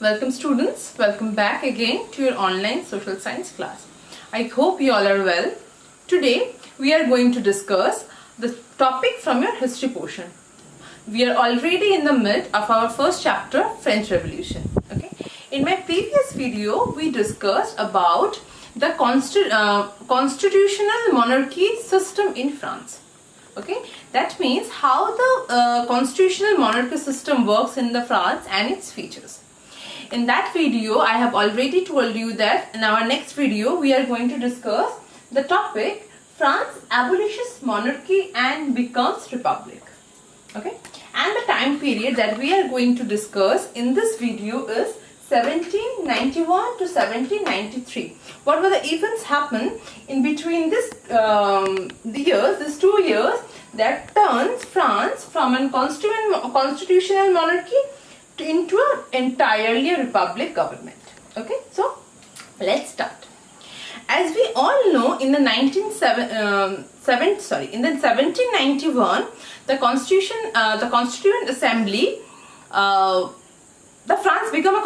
Welcome students, welcome back again to your online social science class. I hope you all are well. Today we are going to discuss the topic from your history portion. We are already in the mid of our first chapter, French Revolution. Okay. In my previous video we discussed about the constitutional monarchy system in France. Okay, that means how the constitutional monarchy system works in the France and its features. In that video, I have already told you that in our next video, we are going to discuss the topic France abolishes monarchy and becomes republic. Okay, and the time period that we are going to discuss in this video is 1791 to 1793. What were the events happen in between these 2 years that turns France from a constitutional monarchy into an entirely republic government. Okay, so let's start. As we all know, in the 1791, the Constituent Assembly, the France became a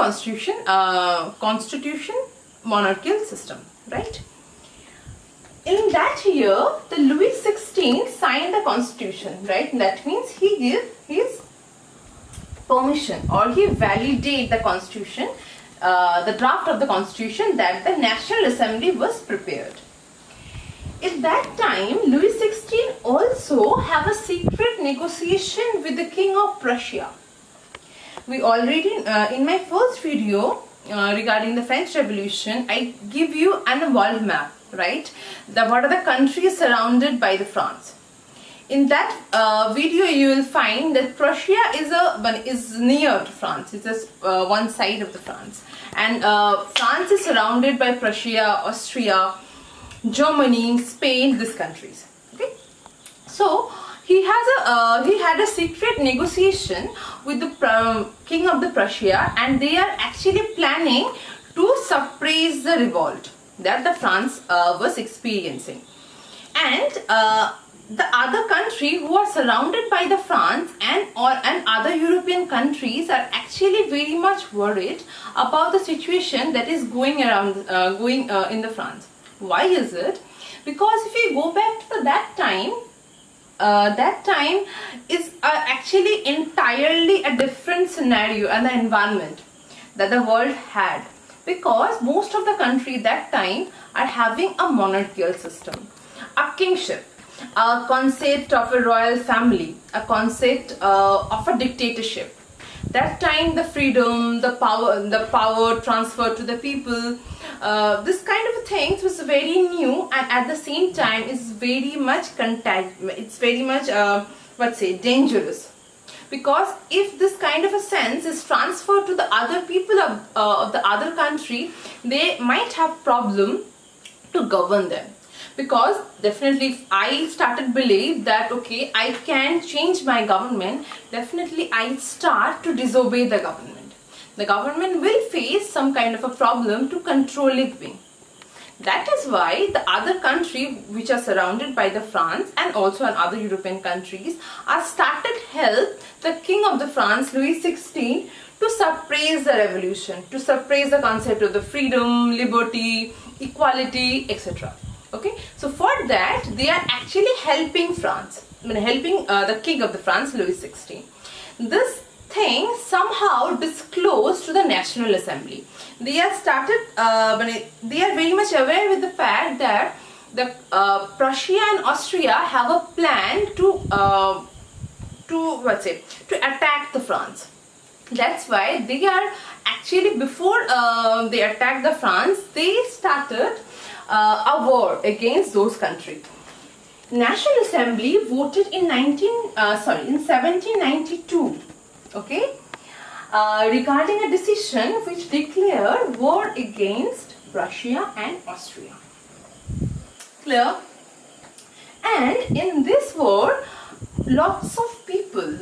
constitution monarchical system, right? In that year, the Louis XVI signed the constitution, right? That means he gave his permission or he validated the constitution, the draft of the constitution that the National Assembly was prepared. At that time, Louis XVI also have a secret negotiation with the King of Prussia. We already, in my first video regarding the French Revolution, I give you an world map, right? What are the countries surrounded by the France? In that video, you will find that Prussia is near to France. It's just one side of the France, and France is surrounded by Prussia, Austria, Germany, Spain, these countries. Okay, so he had a secret negotiation with the King of the Prussia, and they are actually planning to suppress the revolt that the France was experiencing, and the other country who are surrounded by the France and other European countries are actually very much worried about the situation that is going around in the France. Why is it? Because if you go back to that time is actually entirely a different scenario and the environment that the world had, because most of the country that time are having a monarchical system, a kingship, a concept of a royal family, a concept of a dictatorship. That time the freedom, the power transfer to the people, this kind of things was very new, and at the same time is very much dangerous, because if this kind of a sense is transferred to the other people of the other country, they might have problem to govern them. Because definitely if I started believe that okay, I can change my government, definitely I start to disobey the government. The government will face some kind of a problem to control it me. That is why the other country which are surrounded by the France and also in other European countries are started help the King of the France, Louis XVI, to suppress the revolution, to suppress the concept of the freedom, liberty, equality, etc. Okay, so for that they are actually helping France, helping the King of the France, Louis XVI. This thing somehow disclosed to the National Assembly. They are they are very much aware with the fact that the Prussia and Austria have a plan to attack the France. That's why they are actually, before they attack the France, they started a war against those countries. National Assembly voted in 1792, okay, regarding a decision which declared war against Prussia and Austria. Clear? And in this war, lots of people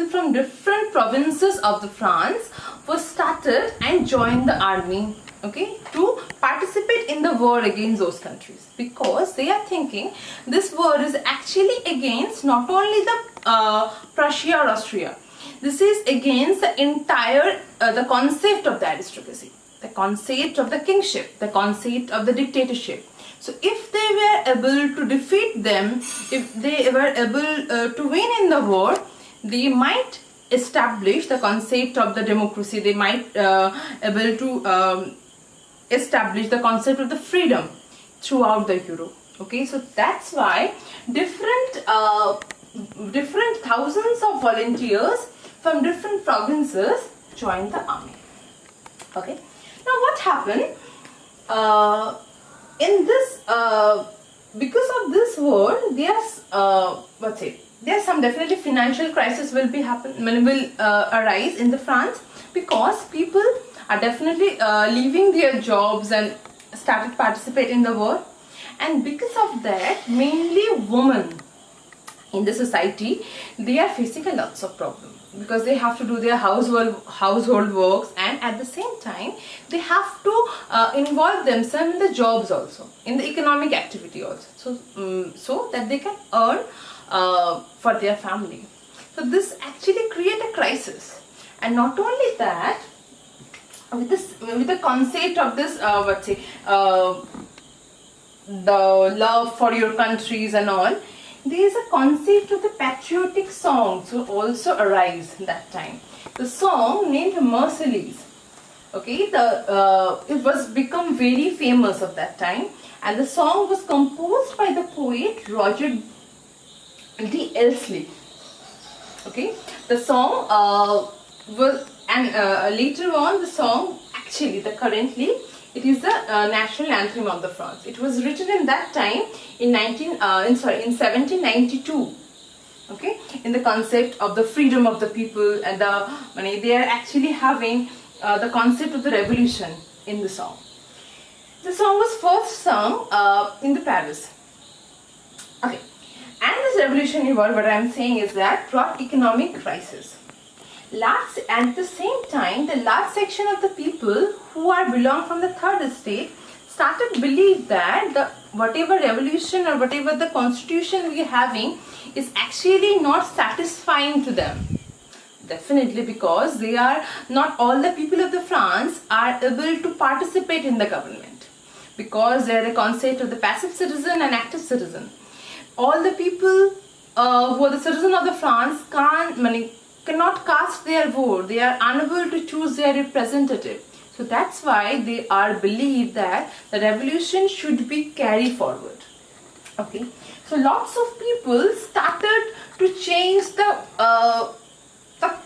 from different provinces of the France were started and joined the army, okay, to participate in the war against those countries, because they are thinking this war is actually against not only the Prussia or Austria, this is against the entire the concept of the aristocracy, the concept of the kingship, the concept of the dictatorship. So if they were able to defeat them, if they were able to win in the war, they might establish the concept of the democracy. They might able to establish the concept of the freedom throughout the Europe. Okay, so that's why different thousands of volunteers from different provinces joined the army. Okay, now what happened in this because of this war, there's there's some definitely financial crisis will arise in the France, because people are definitely leaving their jobs and started participating in the war. And because of that, mainly women in the society, they are facing a lots of problems, because they have to do their household works, and at the same time they have to involve themselves in the jobs also, in the economic activity also, so that they can earn for their family. So this actually create a crisis. And not only that, with the concept of this the love for your countries and all, there is a concept of the patriotic songs will also arise that time. The song named Marseillaise, okay, it was become very famous of that time, and the song was composed by the poet Roger D. Elsley. Okay, the song later on the song currently it is the national anthem of the France. It was written in that time in 1792. Okay, in the concept of the freedom of the people, and they are actually having the concept of the revolution in the song. The song was first sung in the Paris. Okay, and this revolutionary war, what I am saying is that brought economic crisis. At the same time, the large section of the people who belong from the third estate started believe that whatever revolution or whatever the constitution we are having is actually not satisfying to them. Definitely, because they are not all the people of the France are able to participate in the government, because they are the concept of the passive citizen and active citizen. All the people who are the citizen of the France cannot cast their vote. They are unable to choose their representative. So that's why they are believed that the revolution should be carried forward. Okay, so lots of people started to change the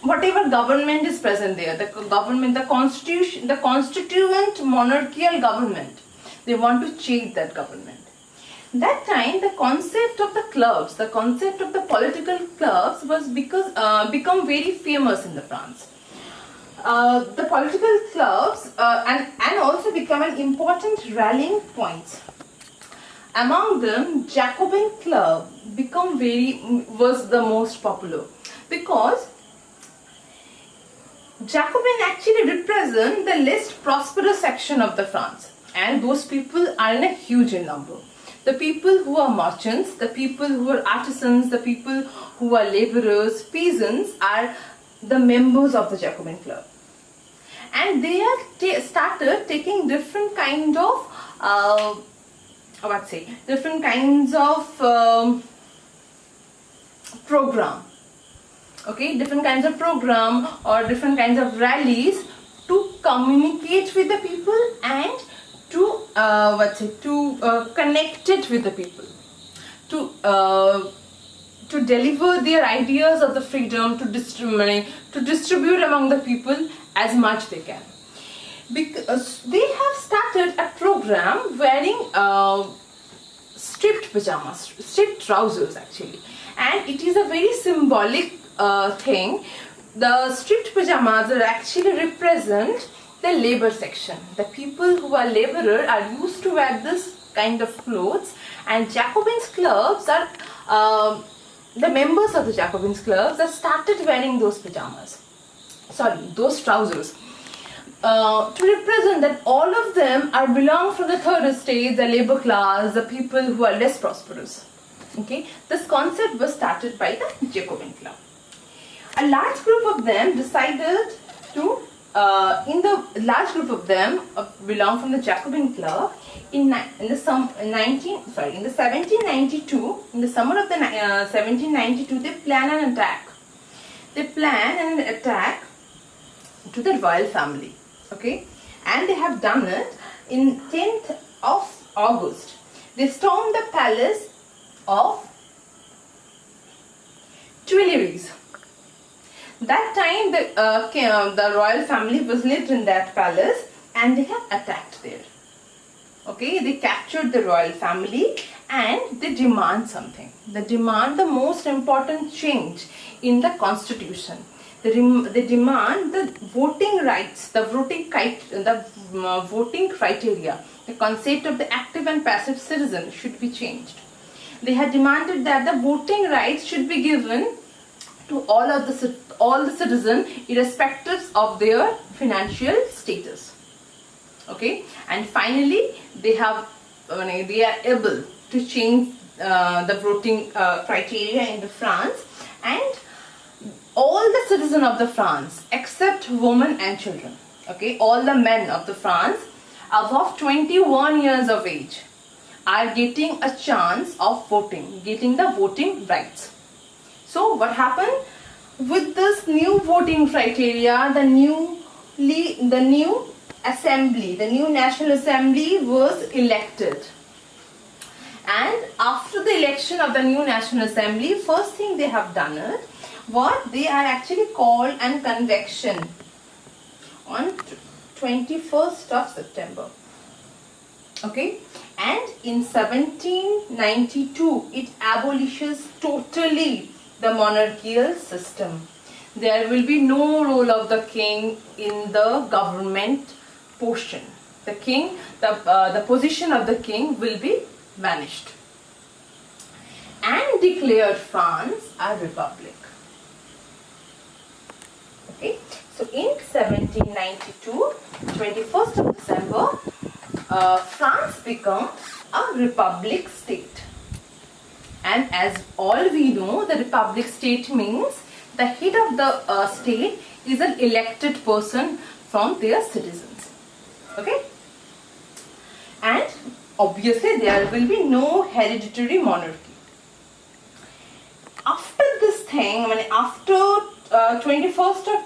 whatever government is present there, the government, the constitution, the constituent monarchical government. They want to change that government. That time, the concept of the clubs, the concept of the political clubs was become very famous in the France. The political clubs and also become an important rallying point. Among them, Jacobin Club was the most popular, because Jacobin actually represent the least prosperous section of the France, and those people are in a huge number. The people who are merchants, the people who are artisans, the people who are laborers, peasants are the members of the Jacobin Club. And they have started taking different kind of program. Okay, different kinds of program or different kinds of rallies to communicate with the people and to connect it with the people, to deliver their ideas of the freedom, to distribute among the people as much they can. Because they have started a program wearing stripped pajamas, stripped trousers actually, and it is a very symbolic thing. The stripped pajamas actually represent the labor section. The people who are laborer are used to wear this kind of clothes, and Jacobins clubs are the members of the Jacobins clubs that started wearing those those trousers, to represent that all of them belong from the third estate, the labor class, the people who are less prosperous. Okay, this concept was started by the Jacobin club. a large group of them decided to, in the large group of them belong from the Jacobin Club. In the 1792, in the summer of the 1792, they plan an attack. They plan an attack to the royal family. Okay, and they have done it in 10th of August. They stormed the palace of Tuileries. That time the royal family was lived in that palace, and they have attacked there. Okay, they captured the royal family and they demand something. They demand the most important change in the constitution. They demand the voting rights, the voting criteria, the concept of the active and passive citizen should be changed. They had demanded that the voting rights should be given to all the citizens, irrespective of their financial status. Okay, and finally they are able to change the voting criteria in France, and all the citizens of the France except women and children, okay, all the men of the France above 21 years of age are getting a chance of voting, getting the voting rights. So what happened with this new voting criteria? The new assembly, the new National Assembly was elected, and after the election of the new National Assembly, first thing they have done is what they are actually called an convention on 21st of September. Okay, and in 1792 it abolishes totally the monarchical system. There will be no role of the king in the government portion. The king, the position of the king will be vanished, and declared France a republic. Okay, so in 1792, 21st of December, France becomes a republic state. And as all we know, the republic state means the head of the state is an elected person from their citizens. Okay, and obviously there will be no hereditary monarchy. After this thing, after 21st of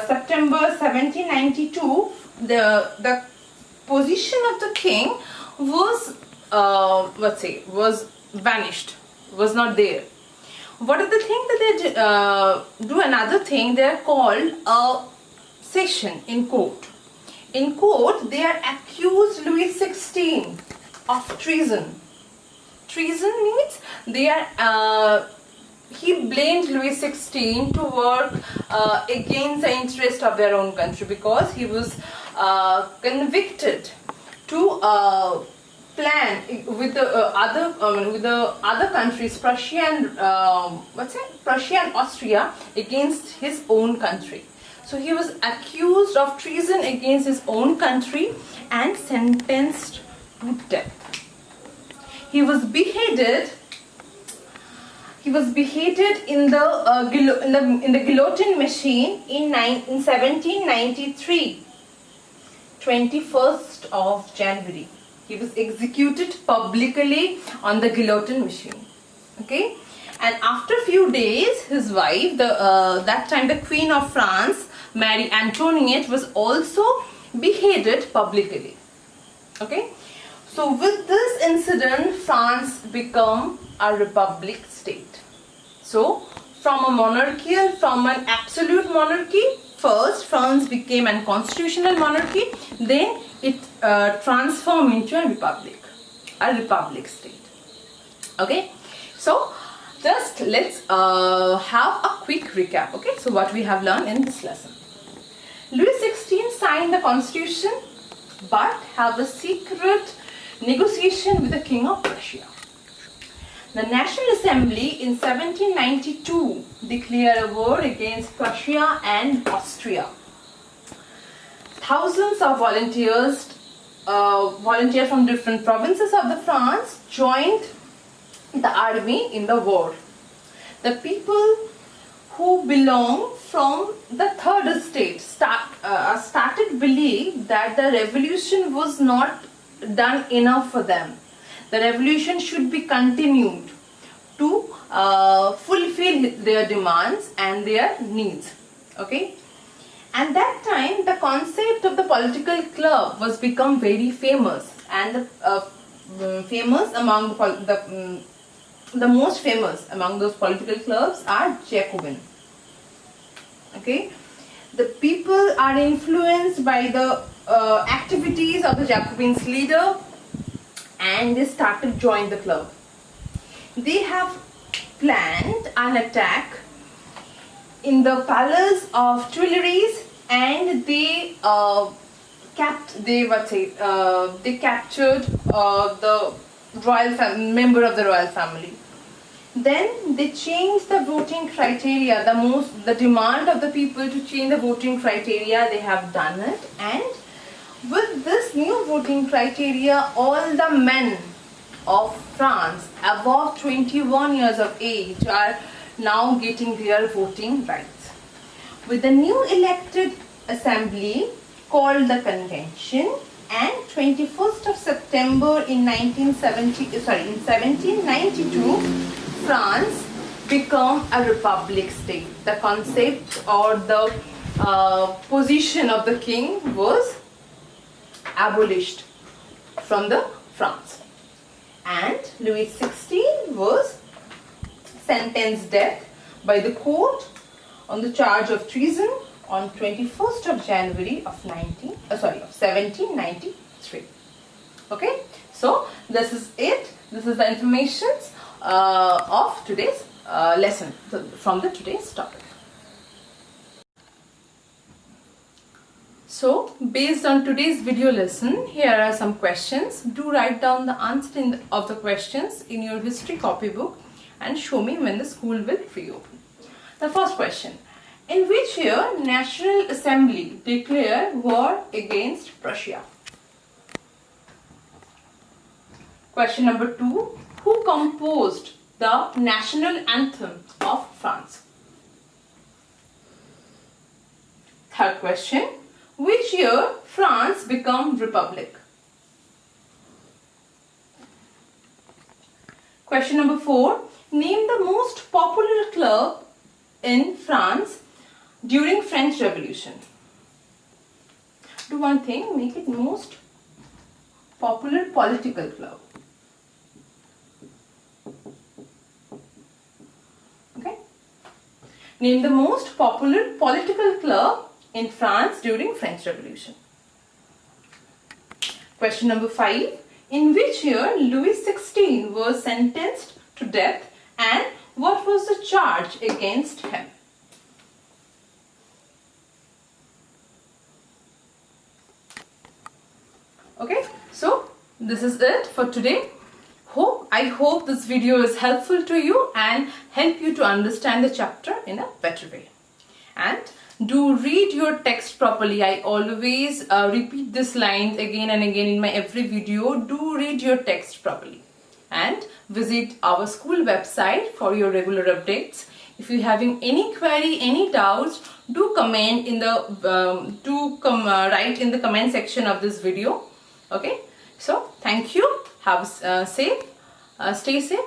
September 1792, the position of the king was was vanished, was not there. What are the things that they do? Another thing, they are called a session in court. In court, they are accused Louis XVI of treason. Treason means they are. He blamed Louis XVI to work against the interest of their own country, because he was convicted to plan with the other countries, Prussia and Austria, against his own country. So he was accused of treason against his own country and sentenced to death. He was beheaded. He was beheaded in the guillotine machine in 1793, 21st of January. He was executed publicly on the guillotine machine. Okay, and after a few days, his wife, that time the Queen of France, Marie Antoinette, was also beheaded publicly. Okay, so with this incident, France became a republic state. So from an absolute monarchy, first France became a constitutional monarchy, then it transformed into a republic state. Okay, so just let's have a quick recap. Okay, so what we have learned in this lesson: Louis XVI signed the constitution, but have a secret negotiation with the King of Prussia. The National Assembly in 1792 declared a war against Prussia and Austria. Thousands of volunteers from different provinces of the France joined the army in the war. The people who belong from the third estate started believe that the revolution was not done enough for them. The revolution should be continued to fulfill their demands and their needs. Okay. At that time, the concept of the political club was become very famous, and famous among the most famous among those political clubs are Jacobin. Okay, the people are influenced by the activities of the Jacobins leader, and they started join the club. They have planned an attack in the palace of Tuileries, and they captured the member of the royal family. Then they changed the voting criteria. The demand of the people to change the voting criteria, they have done it. And with this new voting criteria, all the men of France above 21 years of age are now getting their voting rights. With the new elected assembly called the convention, and 21st of September in 1792, France became a republic state. The concept or the position of the king was abolished from the France, and Louis XVI was sentenced death by the court on the charge of treason on 21st of January of 1793. Okay, so this is it. This is the information of today's lesson from the today's topic. So, based on today's video lesson, here are some questions. Do write down the answer of the questions in your history copybook and show me when the school will reopen. The first question: in which year National Assembly declared war against Prussia? Question number 2: who composed the national anthem of France? Third question: which year France became republic? Question number 4: name the most popular club in France during French Revolution. Do one thing, make it most popular political club. Okay. Name the most popular political club in France during French Revolution. Question number 5. In which year Louis XVI was sentenced to death, and what was the charge against him? Okay, so this is it for today. I hope this video is helpful to you and help you to understand the chapter in a better way. And do read your text properly. I always repeat this line again and again in my every video. Do read your text properly and visit our school website for your regular updates. If you're having any query, any doubts, do comment in the write in the comment section of this video. Okay, so thank you. Have stay safe